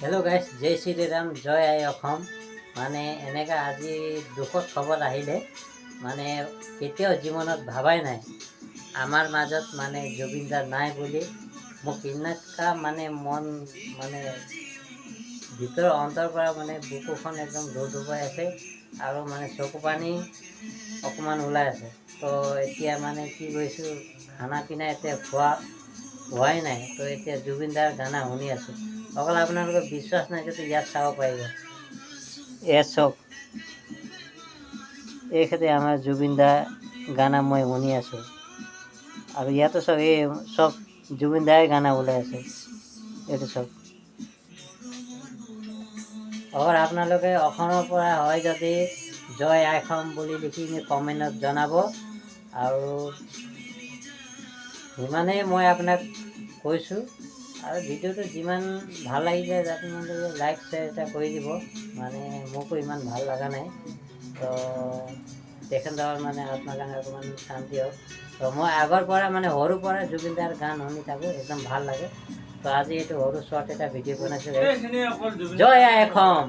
Hello' গাইছ, জয় শ্ৰীৰাম, জয় আই অসম। মানে এনেকা আজি দুখত খবৰ আহিলে, মানে কেতিয়াও জীৱনত ভাবাই নাই আমাৰ মাজত মানে জুবিনদাৰ নাই বুলি। মোক এনেকা মানে মন মানে ভিতৰৰ অন্তৰ পৰা মানে বুকুখন একদম ধুপাই আছে আৰু মানে চকু পানী অকণমান ওলাই আছে। তো এতিয়া মানে কি কৰিছোঁ, খানা পিনা এতিয়া হোৱাই নাই। তো এতিয়া জুবিনদাৰ গানা শুনি আছোঁ। অকল আপোনালোকৰ বিশ্বাস নাই যদি ইয়াত চাব পাৰিব। ইয়াত চাওক, এইখেতে আমাৰ জুবিনদাৰ গানা মই শুনি আছোঁ আৰু ইয়াতো চাওক, এই চব জুবিনদাৰ গানা ওলাই আছে। এইটো চাওক। অগৰ আপোনালোকে অসমৰ পৰা হয় যদি জয় আই অসম বুলি লিখি কমেণ্টত জনাব। আৰু সিমানেই মই আপোনাক কৈছোঁ। আৰু ভিডিঅ'টো যিমান ভাল লাগিছে আপোনালোকে লাইক শ্বেয়াৰ এটা কৰি দিব। মানে মোকো ইমান ভাল লগা নাই, তো তেখেতৰ মানে আত্মাৰ কাৰণে অকণমান শান্তি হওক। তো মই আগৰ পৰা মানে সৰুৰ পৰা জুবিনদাৰ গান শুনি থাকোঁ, একদম ভাল লাগে। তো আজি এইটো সৰু শ্বৰ্ট এটা ভিডিঅ' বনাইছোঁ। জয় আই অসম।